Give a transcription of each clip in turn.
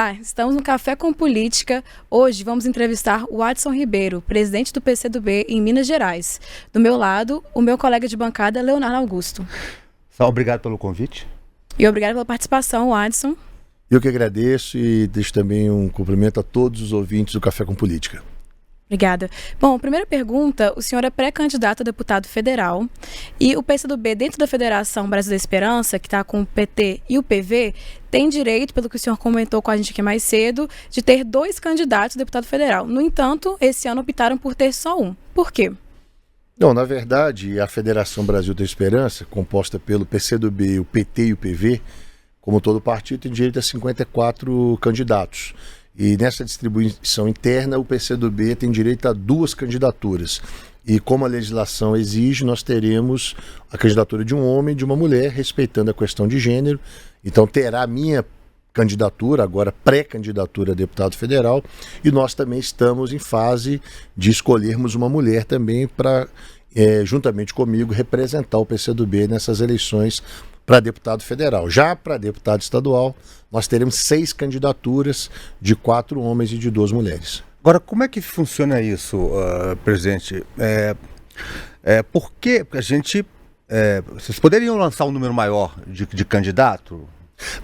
Olá, estamos no Café com Política. Hoje vamos entrevistar o Adson Ribeiro, presidente do PCdoB em Minas Gerais. Do meu lado, o meu colega de bancada, Leonardo Augusto. Obrigado pelo convite. E obrigado pela participação, Adson. Eu que agradeço e deixo também um cumprimento a todos os ouvintes do Café com Política. Obrigada. Bom, primeira pergunta, o senhor é pré-candidato a deputado federal e o PCdoB dentro da Federação Brasil da Esperança, que está com o PT e o PV, tem direito, pelo que o senhor comentou com a gente aqui mais cedo, de ter 2 candidatos a deputado federal. No entanto, esse ano optaram por ter só um. Por quê? Não, na verdade, a Federação Brasil da Esperança, composta pelo PCdoB, o PT e o PV, como todo partido, tem direito a 54 candidatos. E nessa distribuição interna, o PCdoB tem direito a 2 candidaturas. E como a legislação exige, nós teremos a candidatura de um homem e de uma mulher, respeitando a questão de gênero. Então terá a minha candidatura, agora pré-candidatura a deputado federal, e nós também estamos em fase de escolhermos uma mulher também para, juntamente comigo, representar o PCdoB nessas eleições para deputado federal. Já para deputado estadual, nós teremos 6 candidaturas de 4 homens e de 2 mulheres. Agora, como é que funciona isso, presidente? Por que a gente... vocês poderiam lançar um número maior de candidato?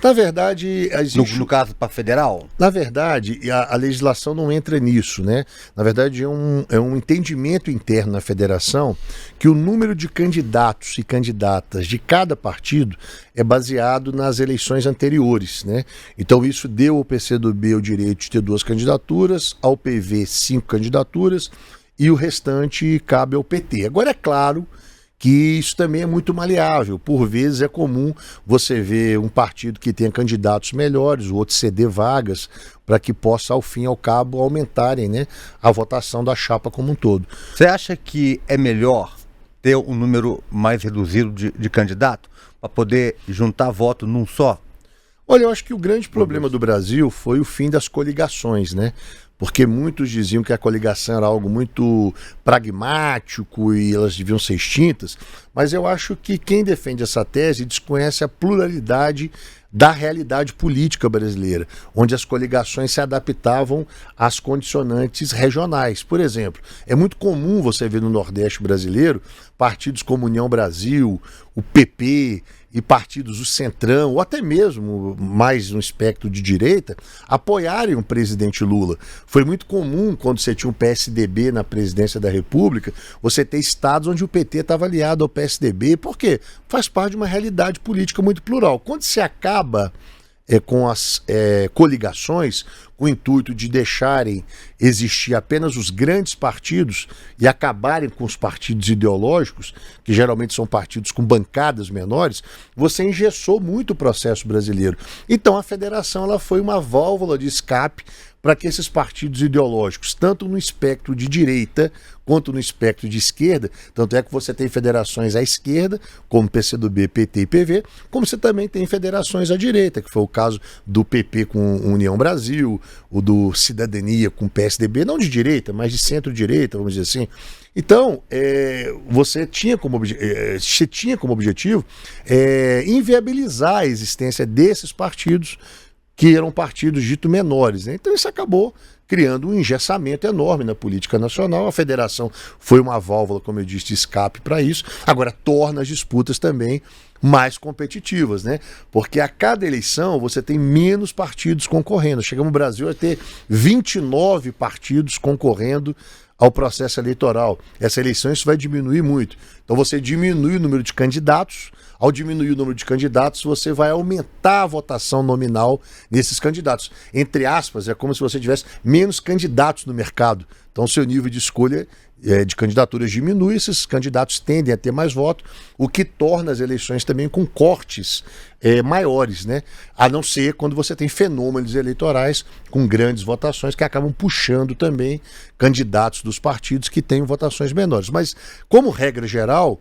Na verdade, existe... no caso para federal? Na verdade, a legislação não entra nisso, né? Na verdade, é um entendimento interno na federação que o número de candidatos e candidatas de cada partido é baseado nas eleições anteriores, né? Então isso deu ao PCdoB o direito de ter 2 candidaturas, ao PV 5 candidaturas e o restante cabe ao PT. Agora é claro que isso também é muito maleável. Por vezes é comum você ver um partido que tenha candidatos melhores, o outro ceder vagas, para que possa, ao fim e ao cabo, aumentarem, né, a votação da chapa como um todo. Você acha que é melhor ter um número mais reduzido de candidato para poder juntar voto num só? Olha, eu acho que o grande problema do Brasil foi o fim das coligações, né? Porque muitos diziam que a coligação era algo muito pragmático e elas deviam ser extintas, mas eu acho que quem defende essa tese desconhece a pluralidade da realidade política brasileira, onde as coligações se adaptavam às condicionantes regionais. Por exemplo, é muito comum você ver no Nordeste brasileiro partidos como União Brasil, o PP e partidos do Centrão, ou até mesmo mais no espectro de direita, apoiarem o presidente Lula. Foi muito comum, quando você tinha um PSDB na presidência da República, você ter estados onde o PT estava aliado ao PSDB. Por quê? Faz parte de uma realidade política muito plural. Quando se acaba com as coligações, com o intuito de deixarem existir apenas os grandes partidos e acabarem com os partidos ideológicos, que geralmente são partidos com bancadas menores, você engessou muito o processo brasileiro. Então a federação ela foi uma válvula de escape para que esses partidos ideológicos, tanto no espectro de direita quanto no espectro de esquerda, tanto é que você tem federações à esquerda, como PCdoB, PT e PV, como você também tem federações à direita, que foi o caso do PP com União Brasil, o do Cidadania com PSDB, não de direita, mas de centro-direita, vamos dizer assim. Então, você tinha como objetivo inviabilizar a existência desses partidos, que eram partidos dito menores, né? Então isso acabou criando um engessamento enorme na política nacional. A federação foi uma válvula, como eu disse, de escape para isso. Agora torna as disputas também mais competitivas, né? Porque a cada eleição você tem menos partidos concorrendo. Chegamos no Brasil a ter 29 partidos concorrendo ao processo eleitoral. Essa eleição isso vai diminuir muito. Então você diminui o número de candidatos. Ao diminuir o número de candidatos, você vai aumentar a votação nominal nesses candidatos. Entre aspas, é como se você tivesse menos candidatos no mercado. Então, seu nível de escolha de candidaturas diminui, esses candidatos tendem a ter mais votos, o que torna as eleições também com cortes maiores, né? A não ser quando você tem fenômenos eleitorais com grandes votações que acabam puxando também candidatos dos partidos que têm votações menores. Mas, como regra geral,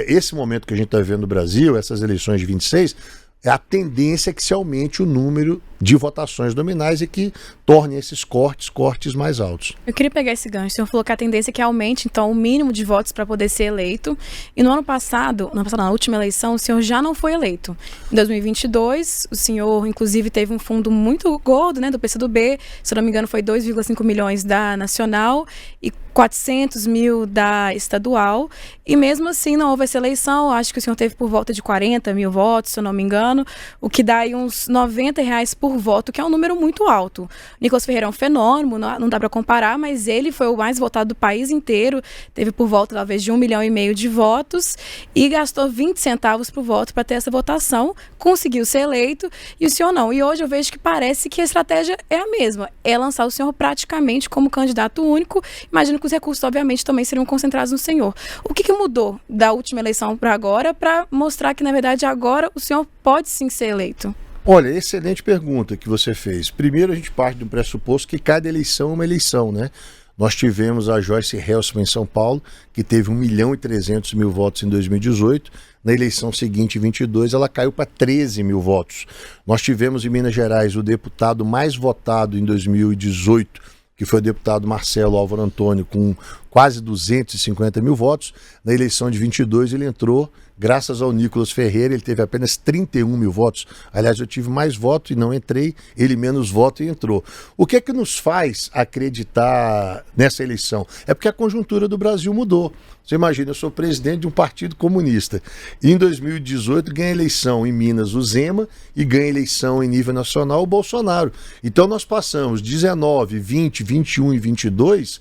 esse momento que a gente está vivendo no Brasil, essas eleições de 26, a tendência é que se aumente o número de votações nominais e que tornem esses cortes mais altos. Eu queria pegar esse gancho. O senhor falou que a tendência é que aumente, então, o mínimo de votos para poder ser eleito. E no ano passado, na última eleição, o senhor já não foi eleito. Em 2022, o senhor, inclusive, teve um fundo muito gordo, né, do PCdoB. Se eu não me engano, foi 2,5 milhões da Nacional e 400 mil da estadual. E mesmo assim, não houve essa eleição. Acho que o senhor teve por volta de 40 mil votos, se eu não me engano, o que dá aí uns R$90 por voto, que é um número muito alto. Nicolas Ferreira é um fenômeno, não dá para comparar, mas ele foi o mais votado do país inteiro, teve por volta talvez de 1,5 milhão de votos e gastou 20 centavos por voto para ter essa votação, conseguiu ser eleito e o senhor não. E hoje eu vejo que parece que a estratégia é a mesma, é lançar o senhor praticamente como candidato único. Imagino que os recursos, obviamente, também seriam concentrados no senhor. O que mudou da última eleição para agora para mostrar que, na verdade, agora o senhor pode sim ser eleito? Olha, excelente pergunta que você fez. Primeiro, a gente parte do pressuposto que cada eleição é uma eleição, né? Nós tivemos a Joyce Helsman em São Paulo, que teve 1.300.000 votos em 2018. Na eleição seguinte, em 22, ela caiu para 13 mil votos. Nós tivemos em Minas Gerais o deputado mais votado em 2018, que foi o deputado Marcelo Álvaro Antônio, com quase 250 mil votos. Na eleição de 22 ele entrou, graças ao Nicolas Ferreira, ele teve apenas 31 mil votos. Aliás, eu tive mais votos e não entrei, ele menos voto e entrou. O que é que nos faz acreditar nessa eleição? É porque a conjuntura do Brasil mudou. Você imagina, eu sou presidente de um partido comunista. E em 2018 ganha eleição em Minas o Zema e ganha eleição em nível nacional o Bolsonaro. Então nós passamos 19, 20, 21 e 22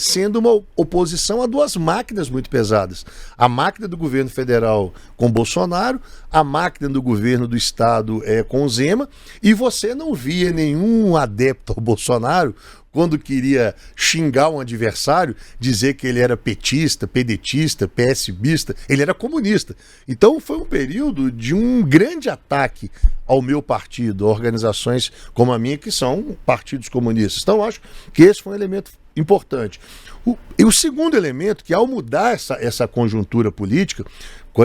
sendo uma oposição a duas máquinas muito pesadas. A máquina do governo federal com Bolsonaro, a máquina do governo do estado com o Zema, e você não via nenhum adepto ao Bolsonaro quando queria xingar um adversário, dizer que ele era petista, pedetista, PSBista, ele era comunista. Então foi um período de um grande ataque ao meu partido, a organizações como a minha, que são partidos comunistas. Então eu acho que esse foi um elemento importante. E o segundo elemento, que ao mudar essa conjuntura política,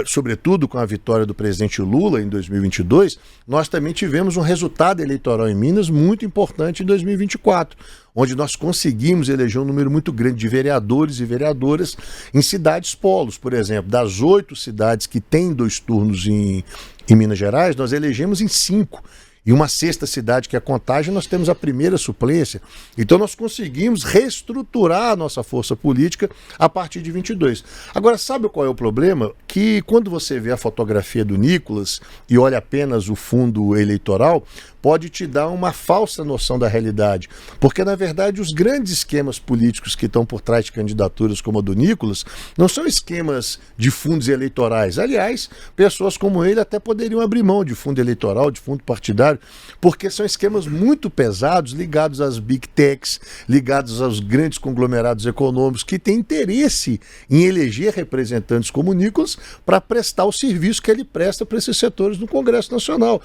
sobretudo com a vitória do presidente Lula em 2022, nós também tivemos um resultado eleitoral em Minas muito importante em 2024, onde nós conseguimos eleger um número muito grande de vereadores e vereadoras em cidades polos. Por exemplo, das 8 cidades que têm 2 turnos em Minas Gerais, nós elegemos em 5. E uma sexta cidade, que é Contagem, nós temos a primeira suplência. Então nós conseguimos reestruturar a nossa força política a partir de 22. Agora, sabe qual é o problema? Que quando você vê a fotografia do Nicolas e olha apenas o fundo eleitoral, pode te dar uma falsa noção da realidade. Porque, na verdade, os grandes esquemas políticos que estão por trás de candidaturas como a do Nicolas não são esquemas de fundos eleitorais. Aliás, pessoas como ele até poderiam abrir mão de fundo eleitoral, de fundo partidário, porque são esquemas muito pesados, ligados às big techs, ligados aos grandes conglomerados econômicos, que têm interesse em eleger representantes como o Nicolas para prestar o serviço que ele presta para esses setores no Congresso Nacional.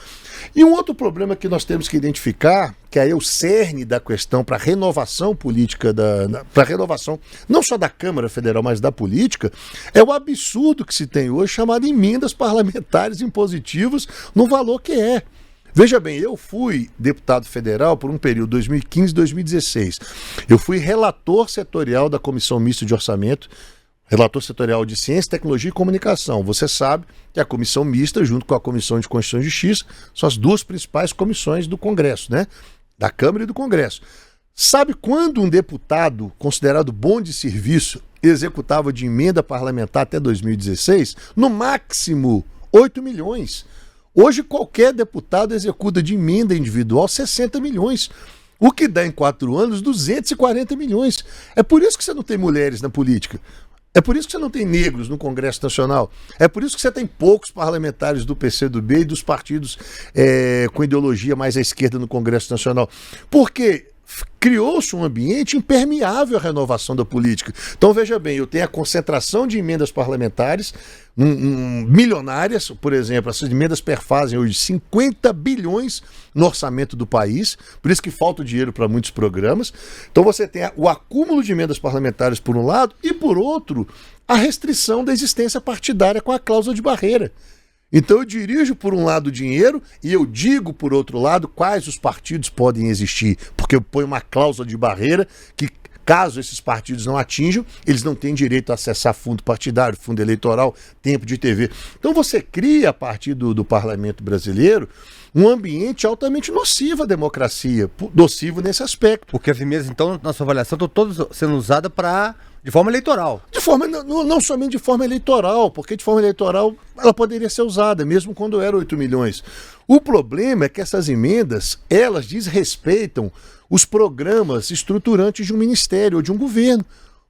E um outro problema que nós temos que identificar, que é o cerne da questão para a renovação política, para a renovação não só da Câmara Federal, mas da política, é o absurdo que se tem hoje chamado emendas parlamentares impositivas no valor que é. Veja bem, eu fui deputado federal por um período 2015-2016. Eu fui relator setorial da Comissão Mista de Orçamento, relator setorial de Ciência, Tecnologia e Comunicação. Você sabe que a Comissão Mista, junto com a Comissão de Constituição e Justiça, são as duas principais comissões do Congresso, né? Da Câmara e do Congresso. Sabe quando um deputado considerado bom de serviço executava de emenda parlamentar até 2016? No máximo 8 milhões. Hoje qualquer deputado executa de emenda individual 60 milhões. O que dá em 4 anos 240 milhões. É por isso que você não tem mulheres na política. É por isso que você não tem negros no Congresso Nacional. É por isso que você tem poucos parlamentares do PCdoB e dos partidos com ideologia mais à esquerda no Congresso Nacional. Porque criou-se um ambiente impermeável à renovação da política. Então, veja bem, eu tenho a concentração de emendas parlamentares milionárias, por exemplo, essas emendas perfazem hoje 50 bilhões no orçamento do país, por isso que falta dinheiro para muitos programas. Então você tem o acúmulo de emendas parlamentares por um lado e por outro, a restrição da existência partidária com a cláusula de barreira. Então eu dirijo por um lado o dinheiro e eu digo por outro lado quais os partidos podem existir, porque eu ponho uma cláusula de barreira que, caso esses partidos não atinjam, eles não têm direito a acessar fundo partidário, fundo eleitoral, tempo de TV. Então você cria, a partir do parlamento brasileiro, um ambiente altamente nocivo à democracia, nocivo nesse aspecto. Porque as emendas, então, na sua avaliação, estão todas sendo usadas de forma eleitoral. Não somente de forma eleitoral, porque de forma eleitoral ela poderia ser usada, mesmo quando era 8 milhões. O problema é que essas emendas, elas desrespeitam os programas estruturantes de um ministério ou de um governo.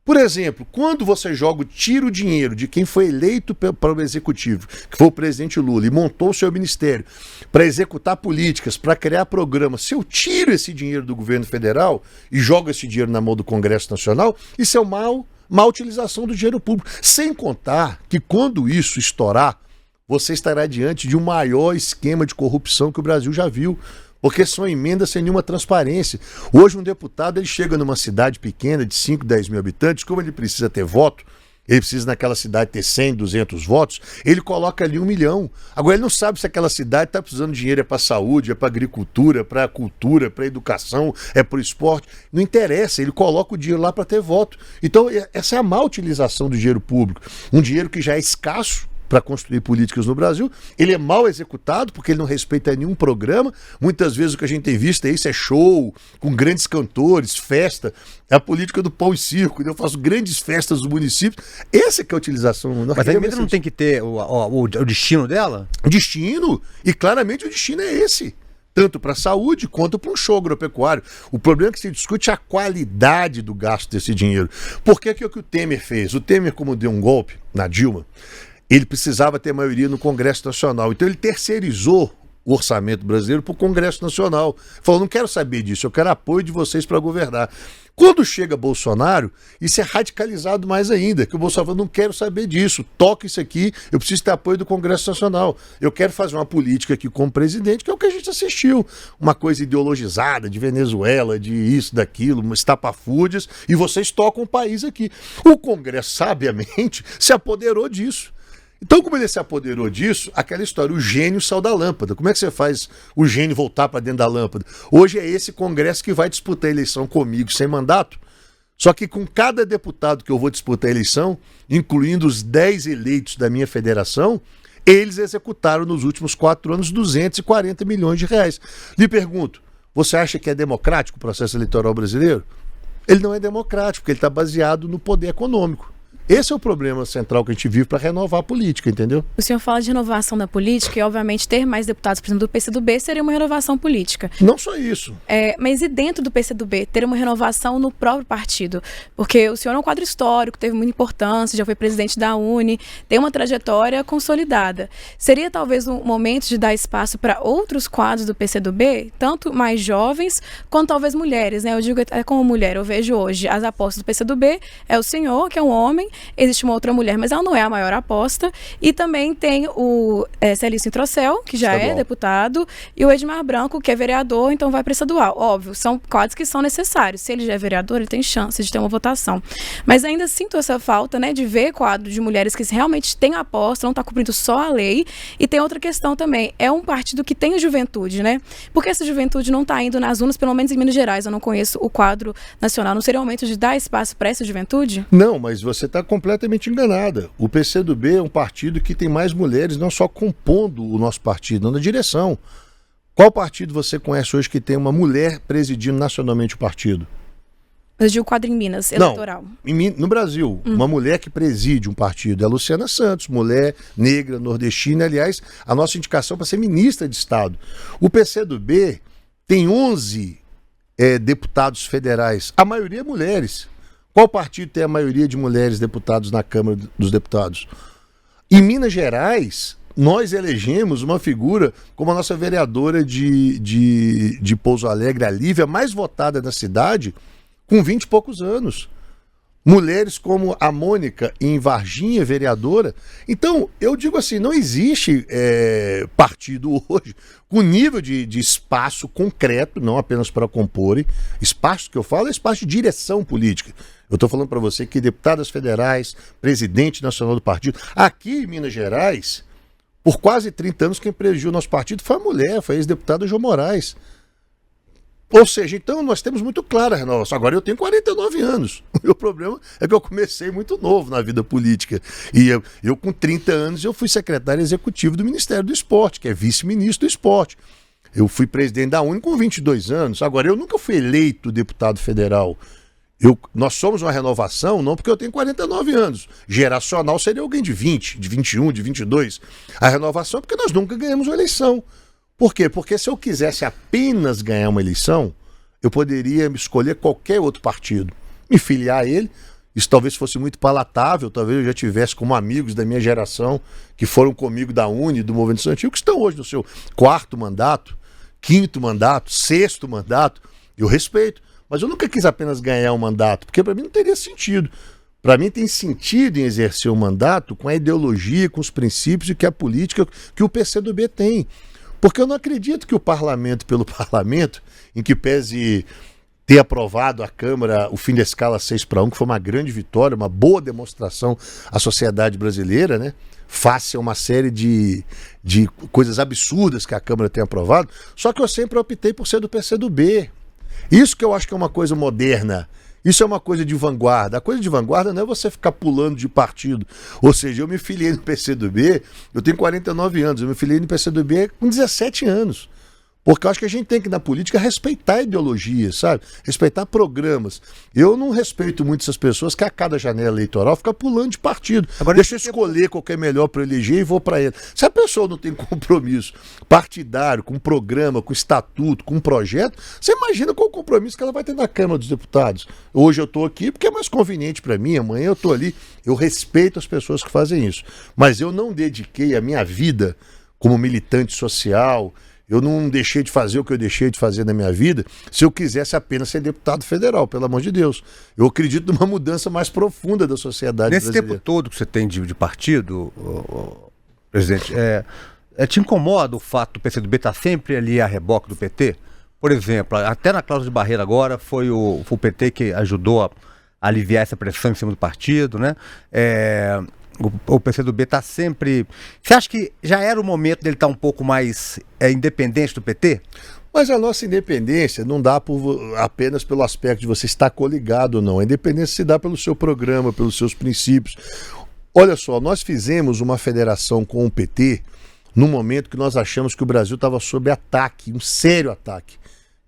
Por exemplo, quando você tira o dinheiro de quem foi eleito para o executivo, que foi o presidente Lula, e montou o seu ministério para executar políticas, para criar programas, se eu tiro esse dinheiro do governo federal e jogo esse dinheiro na mão do Congresso Nacional, isso é uma má utilização do dinheiro público. Sem contar que quando isso estourar, você estará diante de um maior esquema de corrupção que o Brasil já viu. Porque são emendas sem nenhuma transparência. Hoje um deputado ele chega numa cidade pequena de 5, 10 mil habitantes, como ele precisa ter voto, ele precisa naquela cidade ter 100, 200 votos, ele coloca ali 1 milhão. Agora ele não sabe se aquela cidade está precisando de dinheiro, é para saúde, é para agricultura, para cultura, para educação, é para o esporte. Não interessa, ele coloca o dinheiro lá para ter voto. Então essa é a má utilização do dinheiro público. Um dinheiro que já é escasso para construir políticas no Brasil, ele é mal executado porque ele não respeita nenhum programa. Muitas vezes o que a gente tem visto é isso, é show, com grandes cantores, festa, é a política do pão e circo, eu faço grandes festas nos municípios. Essa que é a utilização. Mas a emenda não tem que ter o destino dela? Destino, e claramente o destino é esse. Tanto para a saúde quanto para um show agropecuário. O problema é que se discute a qualidade do gasto desse dinheiro. Por que o Temer fez? O Temer, como deu um golpe na Dilma, ele precisava ter maioria no Congresso Nacional. Então ele terceirizou o orçamento brasileiro para o Congresso Nacional. Falou, não quero saber disso, eu quero apoio de vocês para governar. Quando chega Bolsonaro, isso é radicalizado mais ainda, que o Bolsonaro falou, não quero saber disso, toca isso aqui, eu preciso ter apoio do Congresso Nacional. Eu quero fazer uma política aqui como presidente, que é o que a gente assistiu. Uma coisa ideologizada, de Venezuela, de isso, daquilo, estapafúrdias, e vocês tocam o país aqui. O Congresso, sabiamente, se apoderou disso. Então, como ele se apoderou disso, aquela história, o gênio saiu da lâmpada. Como é que você faz o gênio voltar para dentro da lâmpada? Hoje é esse Congresso que vai disputar a eleição comigo sem mandato. Só que com cada deputado que eu vou disputar a eleição, incluindo os 10 eleitos da minha federação, eles executaram nos últimos 4 anos 240 milhões de reais. Lhe pergunto, você acha que é democrático o processo eleitoral brasileiro? Ele não é democrático, porque ele está baseado no poder econômico. Esse é o problema central que a gente vive para renovar a política, entendeu? O senhor fala de renovação da política e, obviamente, ter mais deputados, por exemplo, do PCdoB seria uma renovação política. Não só isso. Mas e dentro do PCdoB, ter uma renovação no próprio partido? Porque o senhor é um quadro histórico, teve muita importância, já foi presidente da UNE, tem uma trajetória consolidada. Seria talvez um momento de dar espaço para outros quadros do PCdoB, tanto mais jovens, quanto talvez mulheres, né? Eu digo como mulher, eu vejo hoje as apostas do PCdoB, é o senhor, que é um homem, existe uma outra mulher, mas ela não é a maior aposta. E também tem o Celício Introcel, que já é deputado, e o Edmar Branco, que é vereador, então vai para estadual. Óbvio, são quadros que são necessários. Se ele já é vereador, ele tem chance de ter uma votação. Mas ainda sinto essa falta, né, de ver quadro de mulheres que realmente têm aposta, não está cumprindo só a lei. E tem outra questão também, é um partido que tem juventude, né? Porque essa juventude não está indo nas urnas, pelo menos em Minas Gerais, eu não conheço o quadro nacional. Não seria um momento de dar espaço para essa juventude? Não, mas você está completamente enganada. O PCdoB é um partido que tem mais mulheres, não só compondo o nosso partido, não na direção. Qual partido você conhece hoje que tem uma mulher presidindo nacionalmente o partido? Eu digo quadro em Minas, eleitoral. Não, no Brasil, uma mulher que preside um partido é a Luciana Santos, mulher negra, nordestina. Aliás, a nossa indicação para ser ministra de Estado. O PCdoB tem 11 deputados federais, a maioria mulheres. Qual partido tem a maioria de mulheres deputados na Câmara dos Deputados? Em Minas Gerais, nós elegemos uma figura como a nossa vereadora de Pouso Alegre, a Lívia, mais votada na cidade, com 20 e poucos anos. Mulheres como a Mônica em Varginha, vereadora. Então, eu digo assim, não existe partido hoje com nível de espaço concreto, não apenas para compor. Espaço que eu falo é espaço de direção política. Eu estou falando para você que deputadas federais, presidente nacional do partido. Aqui em Minas Gerais, Por quase 30 anos, quem presidiu o nosso partido foi a mulher, foi a ex-deputada João Moraes. Ou seja, então nós temos muito clara a renovação. Agora eu tenho 49 anos. O meu problema é que eu comecei muito novo na vida política. E eu com 30 anos, eu fui secretário executivo do Ministério do Esporte, que é vice-ministro do esporte. Eu fui presidente da UNE com 22 anos. Agora, eu nunca fui eleito deputado federal. Nós somos uma renovação, não porque eu tenho 49 anos. Geracional seria alguém de 20, de 21, de 22. A renovação é porque nós nunca ganhamos uma eleição. Por quê? Porque se eu quisesse apenas ganhar uma eleição, eu poderia escolher qualquer outro partido, me filiar a ele. Isso talvez fosse muito palatável, talvez eu já tivesse como amigos da minha geração, que foram comigo da UNE, do Movimento Estudantil, que estão hoje no seu 4º mandato, 5º mandato, 6º mandato. Eu respeito, mas eu nunca quis apenas ganhar um mandato, porque para mim não teria sentido. Para mim tem sentido em exercer um mandato com a ideologia, com os princípios e que a política que o PCdoB tem. Porque eu não acredito que o parlamento, pelo parlamento, em que pese ter aprovado a Câmara o fim da escala 6-1, que foi uma grande vitória, uma boa demonstração à sociedade brasileira, né? Face a uma série de coisas absurdas que a Câmara tem aprovado, só que eu sempre optei por ser do PCdoB. Isso que eu acho que é uma coisa moderna. Isso é uma coisa de vanguarda. A coisa de vanguarda não é você ficar pulando de partido. Ou seja, eu me filiei no PCdoB, eu tenho 49 anos, eu me filiei no PCdoB com 17 anos. Porque eu acho que a gente tem que, na política, respeitar ideologias, sabe? Respeitar programas. Eu não respeito muito essas pessoas que a cada janela eleitoral fica pulando de partido. Agora, deixa eu escolher qual que é melhor para eleger e vou para ele. Se a pessoa não tem compromisso partidário, com programa, com estatuto, com projeto, você imagina qual o compromisso que ela vai ter na Câmara dos Deputados. Hoje eu estou aqui porque é mais conveniente para mim, amanhã eu estou ali. Eu respeito as pessoas que fazem isso. Mas eu não dediquei a minha vida como militante social. Eu não deixei de fazer o que eu deixei de fazer na minha vida se eu quisesse apenas ser deputado federal, pelo amor de Deus. Eu acredito numa mudança mais profunda da sociedade brasileira. Nesse tempo todo que você tem de partido, presidente, te incomoda o fato do PCdoB estar sempre ali a reboque do PT? Por exemplo, até na cláusula de barreira agora foi o PT que ajudou a aliviar essa pressão em cima do partido, né? O PCdoB está sempre... Você acha que já era o momento dele estar um pouco mais independente do PT? Mas a nossa independência não dá apenas pelo aspecto de você estar coligado ou não. A independência se dá pelo seu programa, pelos seus princípios. Olha só, nós fizemos uma federação com o PT no momento que nós achamos que o Brasil estava sob ataque, um sério ataque.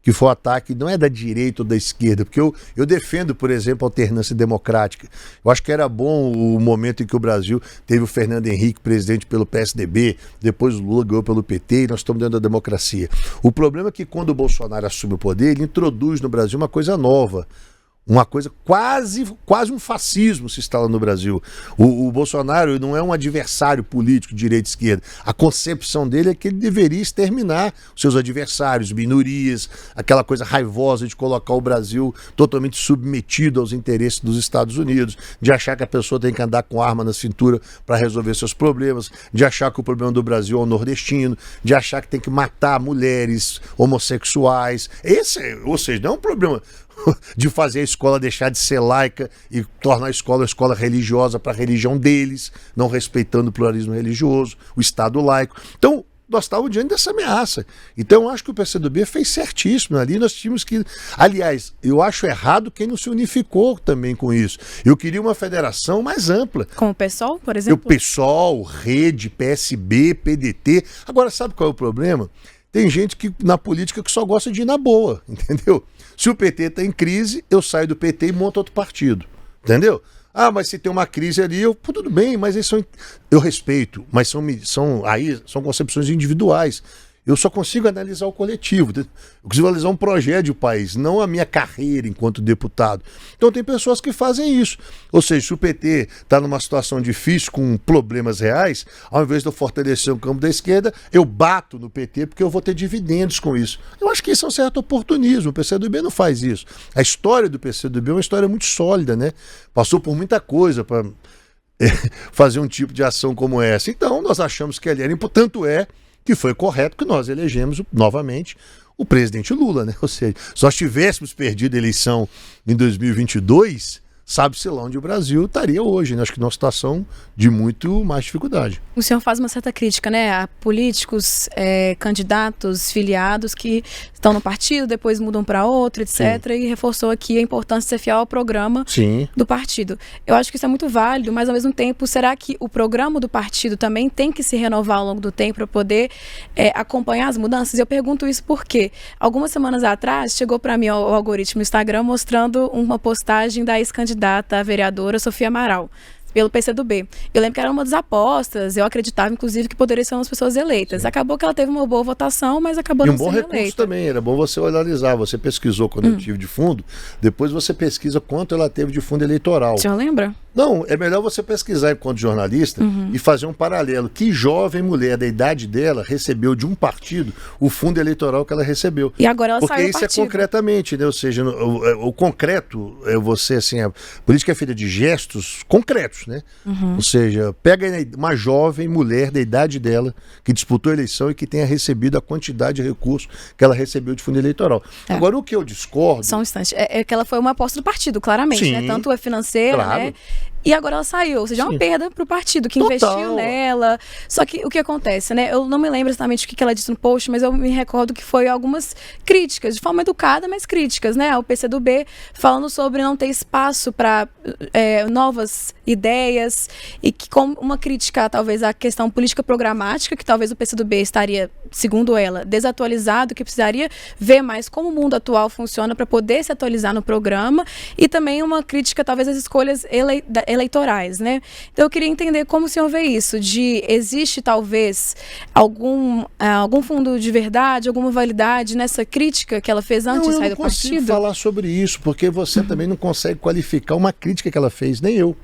Que foi o ataque, não é da direita ou da esquerda, porque eu defendo, por exemplo, a alternância democrática. Eu acho que era bom o momento em que o Brasil teve o Fernando Henrique presidente pelo PSDB, depois o Lula ganhou pelo PT e nós estamos dentro da democracia. O problema é que quando o Bolsonaro assume o poder, ele introduz no Brasil uma coisa nova. Uma coisa, quase um fascismo se instala no Brasil. O Bolsonaro não é um adversário político de direita e esquerda. A concepção dele é que ele deveria exterminar os seus adversários, minorias, aquela coisa raivosa de colocar o Brasil totalmente submetido aos interesses dos Estados Unidos, de achar que a pessoa tem que andar com arma na cintura para resolver seus problemas, de achar que o problema do Brasil é o nordestino, de achar que tem que matar mulheres homossexuais. Ou seja, não é um problema de fazer a escola deixar de ser laica e tornar a escola religiosa para a religião deles, não respeitando o pluralismo religioso, o Estado laico. Então, nós estávamos diante dessa ameaça. Então, eu acho que o PCdoB fez certíssimo ali. Nós tínhamos que... Aliás, eu acho errado quem não se unificou também com isso. Eu queria uma federação mais ampla. Como o PSOL, por exemplo? O PSOL, Rede, PSB, PDT. Agora, sabe qual é o problema? Tem gente que na política que só gosta de ir na boa, entendeu? Se o PT está em crise, eu saio do PT e monto outro partido, entendeu? Ah, mas se tem uma crise ali, tudo bem, mas eu respeito, mas são concepções individuais. Eu só consigo analisar o coletivo, eu consigo analisar um projeto de país, não a minha carreira enquanto deputado. Então tem pessoas que fazem isso. Ou seja, se o PT está numa situação difícil, com problemas reais, ao invés de eu fortalecer o campo da esquerda, eu bato no PT porque eu vou ter dividendos com isso. Eu acho que isso é um certo oportunismo. O PCdoB não faz isso. A história do PCdoB é uma história muito sólida, né? Passou por muita coisa para fazer um tipo de ação como essa. Então nós achamos que ali era importante, tanto é que foi correto que nós elegemos novamente o presidente Lula, né? Ou seja, se nós tivéssemos perdido a eleição em 2022, sabe-se lá onde o Brasil estaria hoje, né? Acho que numa situação de muito mais dificuldade. O senhor faz uma certa crítica, né, a políticos, candidatos, filiados que estão no partido, depois mudam para outro, etc. Sim. E reforçou aqui a importância de ser fiel ao programa do partido. Eu acho que isso é muito válido, mas ao mesmo tempo, será que o programa do partido também tem que se renovar ao longo do tempo para poder acompanhar as mudanças? Eu pergunto isso porque algumas semanas atrás chegou para mim o algoritmo do Instagram mostrando uma postagem da ex-candidata a vereadora Sofia Amaral, pelo PCdoB. Eu lembro que era uma das apostas, eu acreditava, inclusive, que poderia ser uma das pessoas eleitas. Sim. Acabou que ela teve uma boa votação, mas acabou não sendo eleita. E um bom recurso também, era bom você analisar. Você pesquisou quando eu tive de fundo, depois você pesquisa quanto ela teve de fundo eleitoral. O senhor lembra? Não, é melhor você pesquisar enquanto jornalista e fazer um paralelo. Que jovem mulher da idade dela recebeu de um partido o fundo eleitoral que ela recebeu? E agora ela saiu do partido. Porque isso é concretamente, né? Ou seja, o concreto, você, assim, a política é feita de gestos concretos, né? Ou seja, pega uma jovem mulher da idade dela que disputou a eleição e que tenha recebido a quantidade de recursos que ela recebeu de fundo eleitoral. Agora, o que eu discordo... Só um instante. É que ela foi uma aposta do partido, claramente, sim, né? Tanto é financeira, claro, né? E agora ela saiu, ou seja, é uma perda para o partido que investiu nela. Só que o que acontece, né? Eu não me lembro exatamente o que ela disse no post, mas eu me recordo que foi algumas críticas, de forma educada, mas críticas, né? O PCdoB falando sobre não ter espaço para novas ideias e que, como uma crítica, talvez, à questão política programática, que talvez o PCdoB estaria, segundo ela, desatualizado, que precisaria ver mais como o mundo atual funciona para poder se atualizar no programa, e também uma crítica, talvez, às escolhas eleitorais, né? Então eu queria entender como o senhor vê isso, existe talvez algum fundo de verdade, alguma validade nessa crítica que ela fez antes de sair do partido? Eu não consigo falar sobre isso, porque você também não consegue qualificar uma crítica que ela fez, nem eu.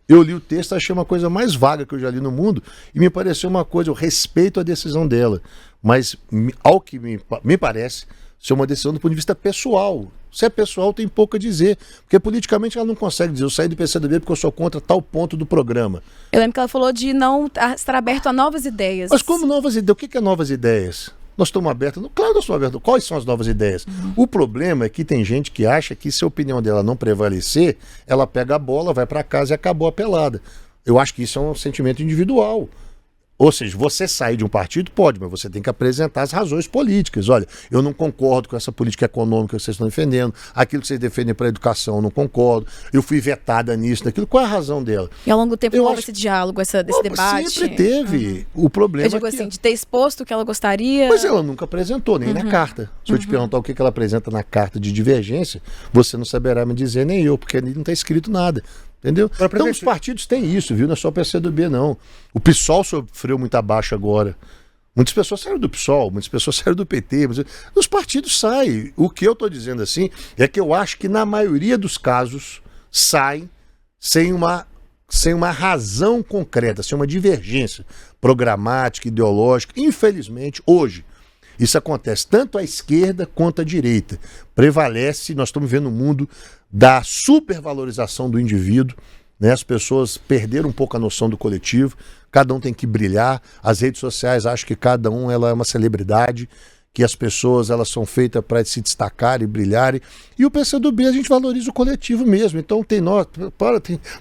Eu li o texto, achei uma coisa mais vaga que eu já li no mundo e me pareceu uma coisa, eu respeito a decisão dela, mas ao que me parece ser uma decisão do ponto de vista pessoal. Se é pessoal, tem pouco a dizer, porque politicamente ela não consegue dizer, eu saí do PCdoB porque eu sou contra tal ponto do programa. Eu lembro que ela falou de não estar aberto a novas ideias. Mas como novas ideias? O que é novas ideias? Nós estamos abertos? Claro que nós estamos abertos. Quais são as novas ideias? O problema é que tem gente que acha que se a opinião dela não prevalecer, ela pega a bola, vai para casa e acabou a pelada. Eu acho que isso é um sentimento individual. Ou seja, você sair de um partido pode, mas você tem que apresentar as razões políticas. Olha, eu não concordo com essa política econômica que vocês estão defendendo, aquilo que vocês defendem para a educação eu não concordo, eu fui vetada nisso, naquilo. Qual é a razão dela? E ao longo do tempo houve esse diálogo, desse debate? Sempre teve. O problema eu digo assim, de ter exposto o que ela gostaria... Mas ela nunca apresentou, nem na carta. Se eu te perguntar o que ela apresenta na carta de divergência, você não saberá me dizer, nem eu, porque ali não está escrito nada. Entendeu? Então os partidos têm isso, viu? Não é só o PCdoB, não. O PSOL sofreu muito abaixo agora. Muitas pessoas saíram do PSOL, muitas pessoas saíram do PT. Os partidos saem. O que eu estou dizendo assim é que eu acho que na maioria dos casos saem sem uma razão concreta, sem uma divergência programática, ideológica. Infelizmente, hoje, isso acontece tanto à esquerda quanto à direita. Prevalece, nós estamos vendo um mundo da supervalorização do indivíduo, né? As pessoas perderam um pouco a noção do coletivo, cada um tem que brilhar, as redes sociais acham que cada um ela é uma celebridade, que as pessoas elas são feitas para se destacar e brilharem, e o PCdoB a gente valoriza o coletivo mesmo, então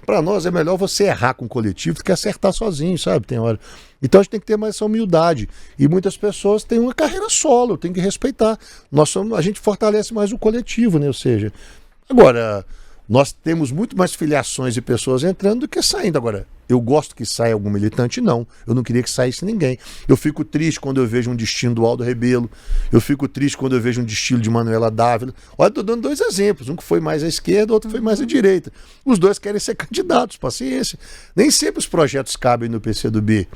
para nós é melhor você errar com o coletivo do que acertar sozinho, sabe, tem hora. Então a gente tem que ter mais essa humildade, e muitas pessoas têm uma carreira solo, tem que respeitar, a gente fortalece mais o coletivo, né, ou seja, agora, nós temos muito mais filiações de pessoas entrando do que saindo. Agora, eu gosto que saia algum militante? Não. Eu não queria que saísse ninguém. Eu fico triste quando eu vejo um destino do Aldo Rebelo. Eu fico triste quando eu vejo um destino de Manuela Dávila. Olha, estou dando dois exemplos. Um que foi mais à esquerda, outro foi mais à direita. Os dois querem ser candidatos, paciência. Nem sempre os projetos cabem no PCdoB.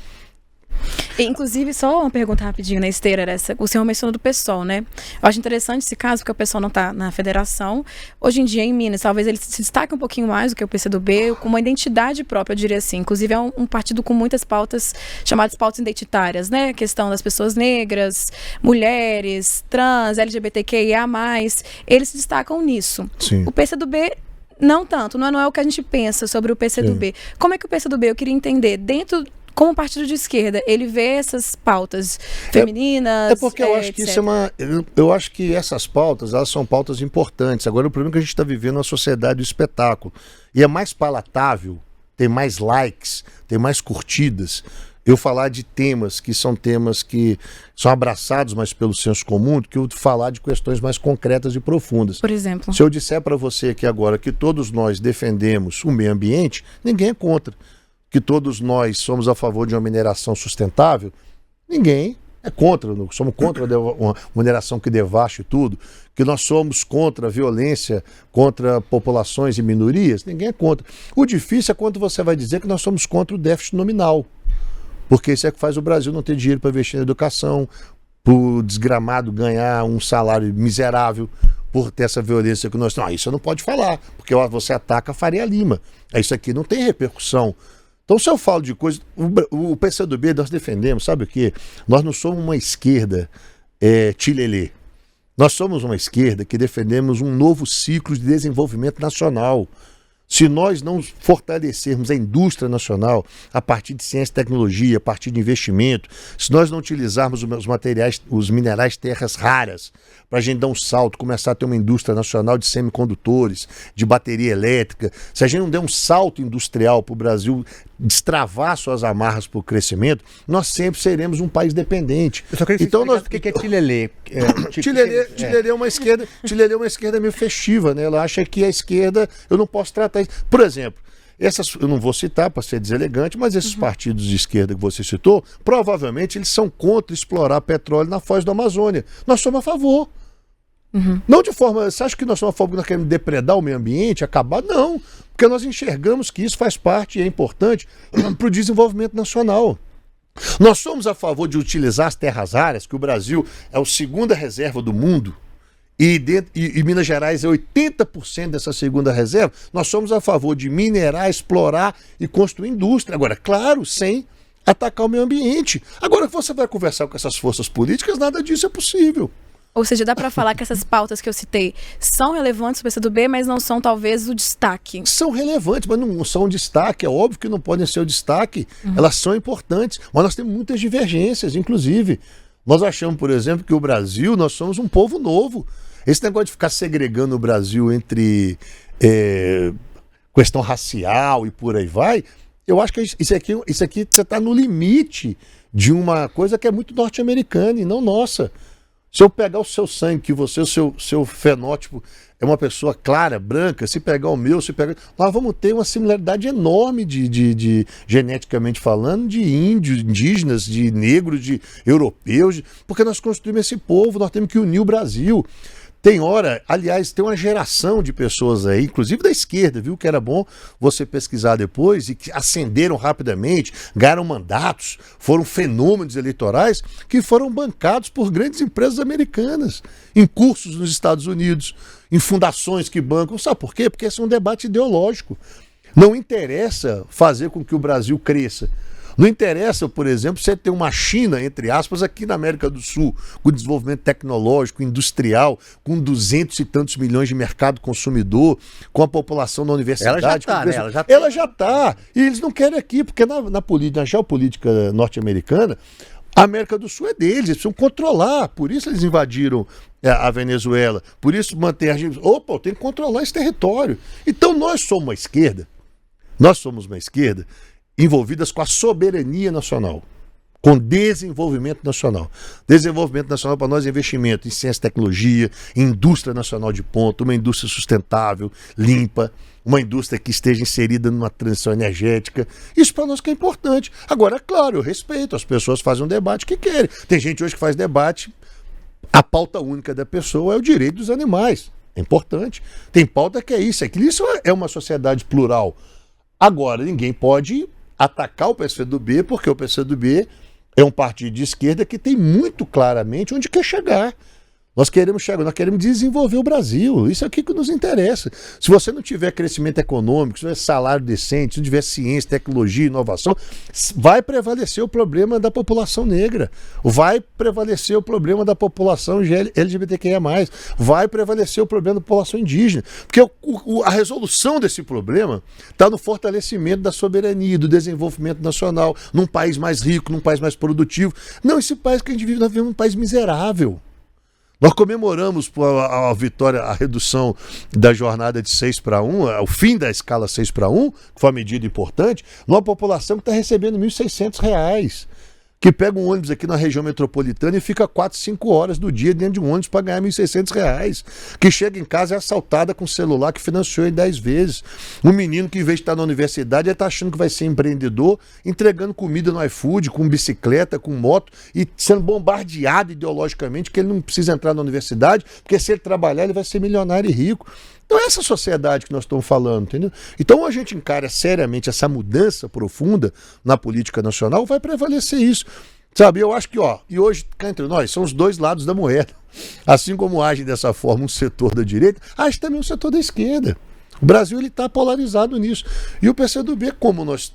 Inclusive, só uma pergunta rapidinho na esteira dessa. O senhor mencionou do PSOL, né? Eu acho interessante esse caso, porque o PSOL não está na federação. Hoje em dia, em Minas, talvez ele se destaque um pouquinho mais do que o PCdoB, com uma identidade própria, eu diria assim. Inclusive, é um partido com muitas pautas, chamadas pautas identitárias, né? A questão das pessoas negras, mulheres, trans, LGBTQIA+. Eles se destacam nisso. Sim. O PCdoB... não tanto, não é o que a gente pensa sobre o PCdoB. Como é que o PCdoB, eu queria entender, como partido de esquerda, ele vê essas pautas femininas? É porque eu acho que isso é uma... Eu acho que essas pautas, elas são pautas importantes. Agora, o problema é que a gente está vivendo uma sociedade do espetáculo. E é mais palatável, tem mais likes, tem mais curtidas, eu falar de temas que são abraçados mais pelo senso comum do que eu falar de questões mais concretas e profundas. Por exemplo? Se eu disser para você aqui agora que todos nós defendemos o meio ambiente, ninguém é contra. Que todos nós somos a favor de uma mineração sustentável, ninguém é contra. Somos contra uma mineração que devaste tudo. Que nós somos contra a violência contra populações e minorias, ninguém é contra. O difícil é quando você vai dizer que nós somos contra o déficit nominal. Porque isso é que faz o Brasil não ter dinheiro para investir na educação, por desgramado ganhar um salário miserável, por ter essa violência que nós temos. Isso não pode falar, porque você ataca a Faria Lima. Isso aqui não tem repercussão. Então, se eu falo de coisas... O PCdoB nós defendemos, sabe o quê? Nós não somos uma esquerda tilelê. Nós somos uma esquerda que defendemos um novo ciclo de desenvolvimento nacional. Se nós não fortalecermos a indústria nacional a partir de ciência e tecnologia, a partir de investimento, se nós não utilizarmos os materiais, os minerais terras raras, para a gente dar um salto, começar a ter uma indústria nacional de semicondutores, de bateria elétrica, se a gente não der um salto industrial para o Brasil destravar suas amarras para o crescimento, nós sempre seremos um país dependente. Eu só queria então nós... o que é tilelê? Tilelê é uma esquerda meio festiva, né? Ela acha que a esquerda, eu não posso tratar isso. Por exemplo, eu não vou citar para ser deselegante, mas esses partidos de esquerda que você citou, provavelmente eles são contra explorar petróleo na foz da Amazônia. Nós somos a favor. Não de forma... Você acha que nós somos a favor que nós queremos depredar o meio ambiente, acabar? Não. Porque nós enxergamos que isso faz parte e é importante para o desenvolvimento nacional. Nós somos a favor de utilizar as terras raras, que o Brasil é a segunda reserva do mundo, e Minas Gerais é 80% dessa segunda reserva. Nós somos a favor de minerar, explorar e construir indústria. Agora, claro, sem atacar o meio ambiente. Agora que você vai conversar com essas forças políticas, nada disso é possível. Ou seja, dá para falar que essas pautas que eu citei são relevantes para o PCdoB, mas não são talvez o destaque. São relevantes, mas não são o destaque. É óbvio que não podem ser o destaque. Elas são importantes, mas nós temos muitas divergências, inclusive. Nós achamos, por exemplo, que o Brasil, nós somos um povo novo. Esse negócio de ficar segregando o Brasil entre questão racial e por aí vai, eu acho que isso aqui você está no limite de uma coisa que é muito norte-americana e não nossa. Se eu pegar o seu sangue, que você, o seu fenótipo é uma pessoa clara, branca, se pegar o meu, nós vamos ter uma similaridade enorme de geneticamente falando, de índios, indígenas, de negros, de europeus, porque nós construímos esse povo, nós temos que unir o Brasil. Tem hora, aliás, tem uma geração de pessoas aí, inclusive da esquerda, viu, que era bom você pesquisar depois, e que ascenderam rapidamente, ganharam mandatos, foram fenômenos eleitorais, que foram bancados por grandes empresas americanas, em cursos nos Estados Unidos, em fundações que bancam. Sabe por quê? Porque esse é um debate ideológico. Não interessa fazer com que o Brasil cresça. Não interessa, por exemplo, você ter uma China, entre aspas, aqui na América do Sul, com desenvolvimento tecnológico, industrial, com 200 e tantos milhões de mercado consumidor, com a população da universidade. Ela já está, né? Ela já está. E eles não querem aqui, porque na geopolítica norte-americana, a América do Sul é deles, eles precisam controlar. Por isso eles invadiram a Venezuela, por isso manter a gente... Opa, tem que controlar esse território. Então nós somos uma esquerda, envolvidas com a soberania nacional, com desenvolvimento nacional. Desenvolvimento nacional para nós é investimento em ciência e tecnologia, em indústria nacional de ponta, uma indústria sustentável, limpa, uma indústria que esteja inserida numa transição energética. Isso para nós que é importante. Agora, é claro, eu respeito, as pessoas fazem um debate que querem. Tem gente hoje que faz debate, a pauta única da pessoa é o direito dos animais. É importante. Tem pauta que é isso, aquilo. Isso é uma sociedade plural. Agora, ninguém pode atacar o PCdoB, porque o PCdoB é um partido de esquerda que tem muito claramente onde quer chegar. Nós queremos desenvolver o Brasil. Isso é o que nos interessa. Se você não tiver crescimento econômico, se não tiver salário decente, se não tiver ciência, tecnologia, inovação, vai prevalecer o problema da população negra, vai prevalecer o problema da população LGBTQIA+, vai prevalecer o problema da população indígena. Porque a resolução desse problema está no fortalecimento da soberania, do desenvolvimento nacional, num país mais rico, num país mais produtivo. Não, esse país que a gente vive, nós vivemos um país miserável. Nós comemoramos a vitória, a redução da jornada de 6-1, o fim da escala 6-1, que foi uma medida importante, numa população que está recebendo R$ 1.600, que pega um ônibus aqui na região metropolitana e fica 4, 5 horas do dia dentro de um ônibus para ganhar R$ 1.600, que chega em casa e é assaltada com celular que financiou em 10 vezes. Um menino que, em vez de estar na universidade, ele está achando que vai ser empreendedor, entregando comida no iFood, com bicicleta, com moto, e sendo bombardeado ideologicamente que ele não precisa entrar na universidade, porque se ele trabalhar ele vai ser milionário e rico. Então é essa sociedade que nós estamos falando, entendeu? Então a gente encara seriamente essa mudança profunda na política nacional, vai prevalecer isso. Sabe, eu acho que, e hoje, cá entre nós, são os dois lados da moeda. Assim como age dessa forma um setor da direita, age também um setor da esquerda. O Brasil está polarizado nisso. E o PCdoB, como nós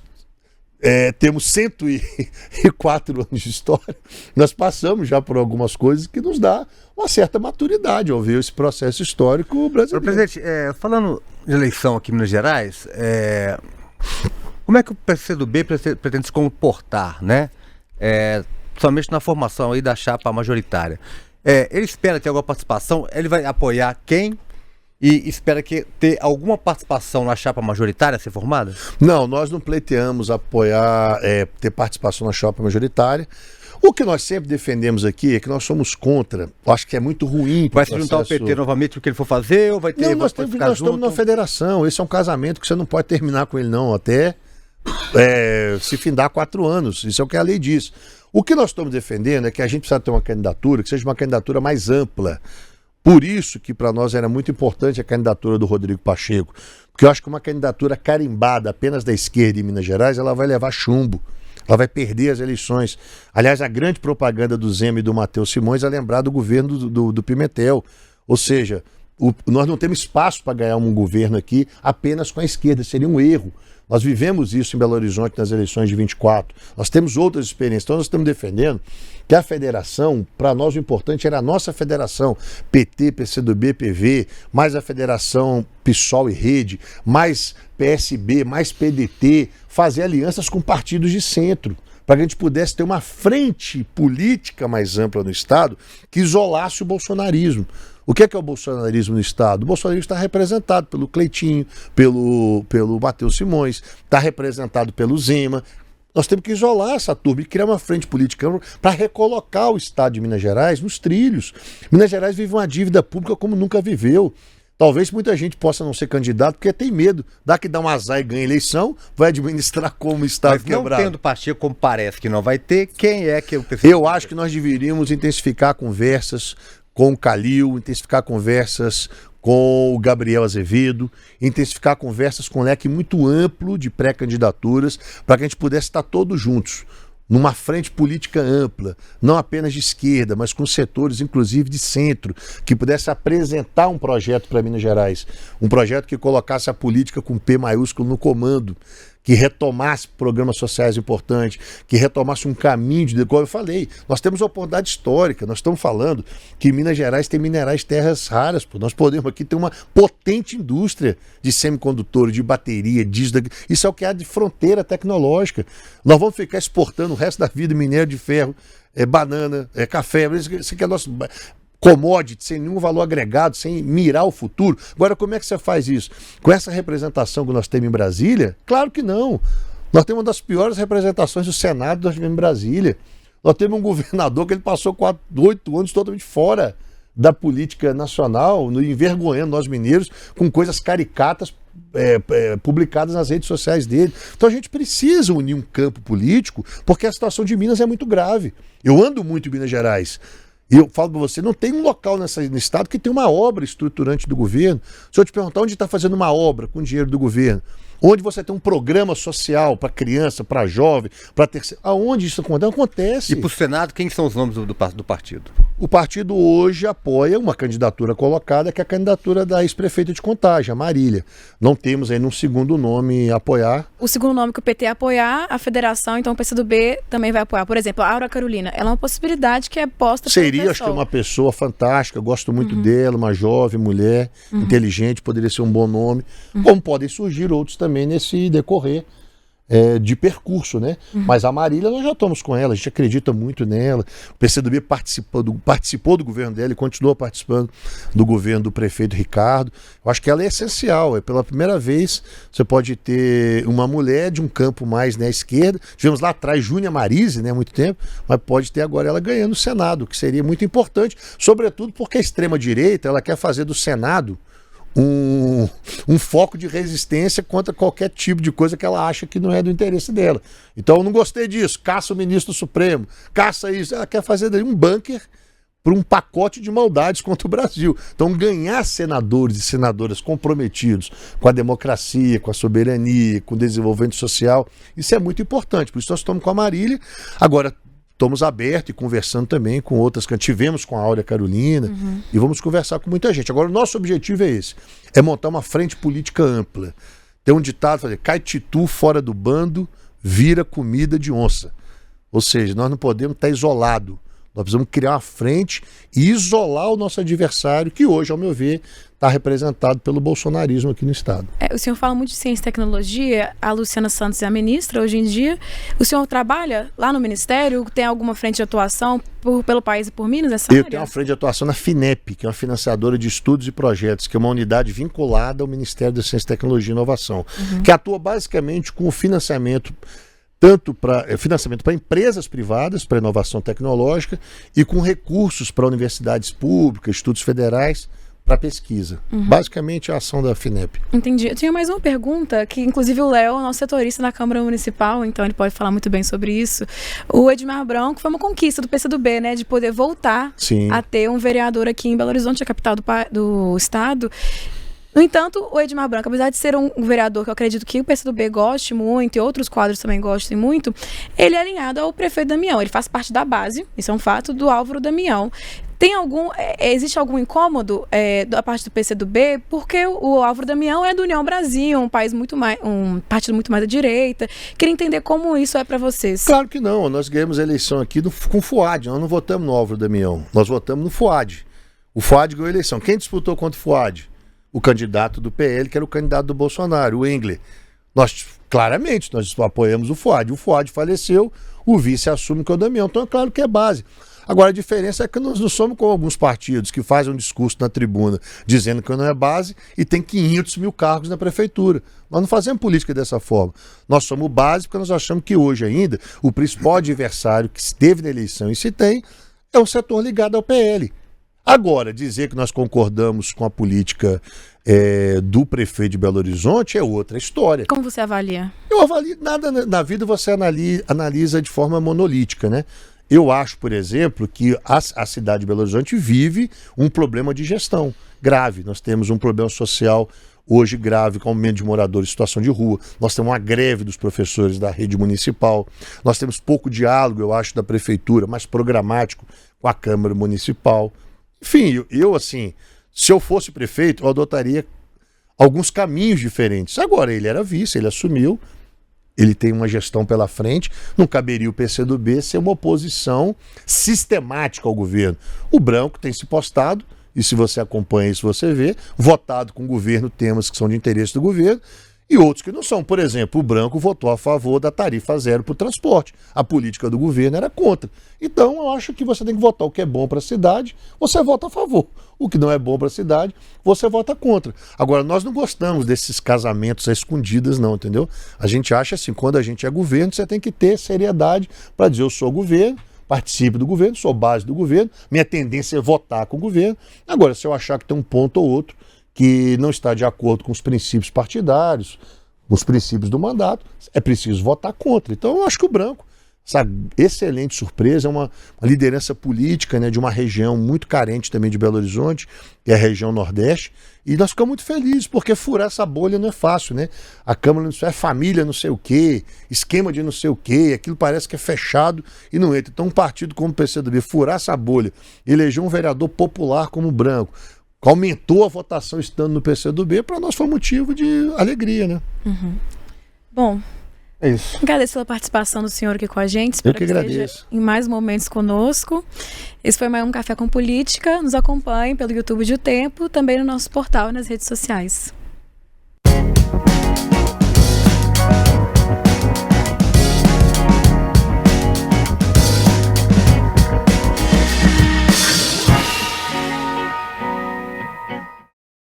temos 104 anos de história, nós passamos já por algumas coisas que nos dá uma certa maturidade ao ver esse processo histórico brasileiro. Presidente, falando de eleição aqui em Minas Gerais, como é que o PCdoB pretende se comportar, né? Somente na formação aí da chapa majoritária. Ele espera ter alguma participação? Ele vai apoiar quem? E espera ter alguma participação na chapa majoritária a ser formada? Não, nós não pleiteamos apoiar, ter participação na chapa majoritária. O que nós sempre defendemos aqui é que nós somos contra. Eu acho que é muito ruim. Vai se juntar ao PT novamente o que ele for fazer ou vai ter... Não, nós estamos numa federação. Esse é um casamento que você não pode terminar com ele não, até se findar 4 anos. Isso é o que a lei diz. O que nós estamos defendendo é que a gente precisa ter uma candidatura que seja uma candidatura mais ampla. Por isso que para nós era muito importante a candidatura do Rodrigo Pacheco, porque eu acho que uma candidatura carimbada apenas da esquerda em Minas Gerais, ela vai levar chumbo, ela vai perder as eleições. Aliás, a grande propaganda do Zema e do Matheus Simões é lembrar do governo do Pimentel, ou seja, nós não temos espaço para ganhar um governo aqui apenas com a esquerda, seria um erro. Nós vivemos isso em Belo Horizonte nas eleições de 24. Nós temos outras experiências. Então nós estamos defendendo que a federação, para nós o importante era a nossa federação, PT, PCdoB, PV, mais a federação PSOL e Rede, mais PSB, mais PDT, fazer alianças com partidos de centro, para que a gente pudesse ter uma frente política mais ampla no Estado que isolasse o bolsonarismo. O que é o bolsonarismo no Estado? O bolsonarismo está representado pelo Cleitinho, pelo Matheus Simões, está representado pelo Zema. Nós temos que isolar essa turma e criar uma frente política para recolocar o Estado de Minas Gerais nos trilhos. Minas Gerais vive uma dívida pública como nunca viveu. Talvez muita gente possa não ser candidato porque tem medo. Dá que dá um azar e ganha eleição, vai administrar como o Estado quebrado. Mas não tendo Pacheco, como parece que não vai ter, quem é que o PCdoB? Eu acho que nós deveríamos intensificar conversas com o Calil, intensificar conversas com o Gabriel Azevedo, intensificar conversas com um leque muito amplo de pré-candidaturas, para que a gente pudesse estar todos juntos, numa frente política ampla, não apenas de esquerda, mas com setores, inclusive, de centro, que pudesse apresentar um projeto para Minas Gerais, um projeto que colocasse a política com P maiúsculo no comando, que retomasse programas sociais importantes, que retomasse um caminho de... Como eu falei, nós temos uma oportunidade histórica, nós estamos falando que Minas Gerais tem minerais terras raras, pô. Nós podemos aqui ter uma potente indústria de semicondutores, de bateria, diesel, isso é o que há de fronteira tecnológica. Nós vamos ficar exportando o resto da vida minério de ferro, banana, café, isso que é nosso... commodity, sem nenhum valor agregado, sem mirar o futuro. Agora, como é que você faz isso? Com essa representação que nós temos em Brasília? Claro que não. Nós temos uma das piores representações do Senado que nós tivemos em Brasília. Nós temos um governador que ele passou 8 anos totalmente fora da política nacional, envergonhando nós mineiros com coisas caricatas publicadas nas redes sociais dele. Então a gente precisa unir um campo político, porque a situação de Minas é muito grave. Eu ando muito em Minas Gerais. E eu falo para você, não tem um local no estado que tem uma obra estruturante do governo. Se eu te perguntar onde está fazendo uma obra com dinheiro do governo, onde você tem um programa social para criança, para jovem, para terceiro, aonde isso acontece? E para o Senado, quem são os nomes do partido? O partido hoje apoia uma candidatura colocada, que é a candidatura da ex-prefeita de Contagem, a Marília. Não temos ainda um segundo nome a apoiar. O segundo nome que o PT apoiar, a federação, então o PCdoB também vai apoiar. Por exemplo, a Aura Carolina, ela é uma possibilidade que é posta Seria, acho que é uma pessoa fantástica, gosto muito dela, uma jovem, mulher, inteligente, poderia ser um bom nome. Como podem surgir outros também nesse decorrer de percurso, né? Mas a Marília, nós já estamos com ela, a gente acredita muito nela. O PCdoB participou do governo dela e continua participando do governo do prefeito Ricardo. Eu acho que ela é essencial, pela primeira vez você pode ter uma mulher de um campo mais à esquerda. Tivemos lá atrás Júnia Marise, né, há muito tempo, mas pode ter agora ela ganhando o Senado, que seria muito importante, sobretudo porque a extrema-direita, ela quer fazer do Senado um foco de resistência contra qualquer tipo de coisa que ela acha que não é do interesse dela. Então eu não gostei disso, caça o ministro Supremo, caça isso. Ela quer fazer daí um bunker para um pacote de maldades contra o Brasil. Então ganhar senadores e senadoras comprometidos com a democracia, com a soberania, com o desenvolvimento social, isso é muito importante. Por isso nós estamos com a Marília. Agora, estamos abertos e conversando também com outras, tivemos com a Áurea Carolina e vamos conversar com muita gente. Agora, o nosso objetivo é esse, é montar uma frente política ampla. Tem um ditado, fazer, cai titu fora do bando, vira comida de onça. Ou seja, nós não podemos estar isolados. Nós precisamos criar uma frente e isolar o nosso adversário, que hoje, ao meu ver, está representado pelo bolsonarismo aqui no estado. O senhor fala muito de ciência e tecnologia, a Luciana Santos é a ministra hoje em dia. O senhor trabalha lá no Ministério? Tem alguma frente de atuação pelo país e por Minas nessa área? Eu tenho uma frente de atuação na FINEP, que é uma financiadora de estudos e projetos, que é uma unidade vinculada ao Ministério da Ciência, Tecnologia e Inovação, que atua basicamente com o financiamento tanto para financiamento para empresas privadas, para inovação tecnológica, e com recursos para universidades públicas, estudos federais, para pesquisa. Basicamente a ação da FINEP. Entendi. Eu tinha mais uma pergunta, que inclusive o Léo é nosso setorista na Câmara Municipal, então ele pode falar muito bem sobre isso. O Edmar Branco foi uma conquista do PCdoB, né, de poder voltar a ter um vereador aqui em Belo Horizonte, a capital do estado. No entanto, o Edmar Branco, apesar de ser um vereador que eu acredito que o PCdoB goste muito e outros quadros também gostem muito, ele é alinhado ao prefeito Damião. Ele faz parte da base, isso é um fato, do Álvaro Damião. Existe algum incômodo da parte do PCdoB? Porque o Álvaro Damião é do União Brasil, um partido muito mais à direita. Queria entender como isso é para vocês. Claro que não. Nós ganhamos a eleição aqui com o Fuad. Nós não votamos no Álvaro Damião. Nós votamos no Fuad. O Fuad ganhou a eleição. Quem disputou contra o Fuad? O candidato do PL, que era o candidato do Bolsonaro, o Engler. Nós apoiamos o Fuad. O Fuad faleceu, o vice assume que é o Damião. Então é claro que é base. Agora a diferença é que nós não somos como alguns partidos que fazem um discurso na tribuna dizendo que não é base e tem 500 mil cargos na prefeitura. Nós não fazemos política dessa forma. Nós somos base porque nós achamos que hoje ainda o principal adversário que esteve na eleição e se tem é um setor ligado ao PL. Agora, dizer que nós concordamos com a política do prefeito de Belo Horizonte é outra história. Como você avalia? Eu avalio, nada na vida você analisa de forma monolítica, né? Eu acho, por exemplo, que a cidade de Belo Horizonte vive um problema de gestão grave. Nós temos um problema social hoje grave, com aumento de moradores em situação de rua. Nós temos uma greve dos professores da rede municipal. Nós temos pouco diálogo, eu acho, da prefeitura, mais programático com a Câmara Municipal. Enfim, eu assim, se eu fosse prefeito, eu adotaria alguns caminhos diferentes. Agora, ele era vice, ele assumiu, ele tem uma gestão pela frente, não caberia o PCdoB ser uma oposição sistemática ao governo. O Branco tem se postado, e se você acompanha isso, você vê, votado com o governo temas que são de interesse do governo, e outros que não são. Por exemplo, o Branco votou a favor da tarifa zero para o transporte. A política do governo era contra. Então, eu acho que você tem que votar o que é bom para a cidade, você vota a favor. O que não é bom para a cidade, você vota contra. Agora, nós não gostamos desses casamentos escondidas, não, entendeu? A gente acha assim, quando a gente é governo, você tem que ter seriedade para dizer, eu sou governo, participe do governo, sou base do governo, minha tendência é votar com o governo. Agora, se eu achar que tem um ponto ou outro que não está de acordo com os princípios partidários, com os princípios do mandato, é preciso votar contra. Então eu acho que o Branco, essa excelente surpresa, é uma liderança política, né, de uma região muito carente também de Belo Horizonte, que é a região Nordeste, e nós ficamos muito felizes, porque furar essa bolha não é fácil, né? A Câmara é família não sei o quê, esquema de não sei o quê, aquilo parece que é fechado e não entra. Então um partido como o PCdoB furar essa bolha, eleger um vereador popular como Branco, aumentou a votação estando no PCdoB, para nós foi motivo de alegria, né? Bom, É isso. agradeço pela participação do senhor aqui com a gente. Espero Eu que agradeço. esteja em mais momentos conosco. Esse foi mais um Café com Política. Nos acompanhe pelo YouTube de O Tempo, também no nosso portal e nas redes sociais.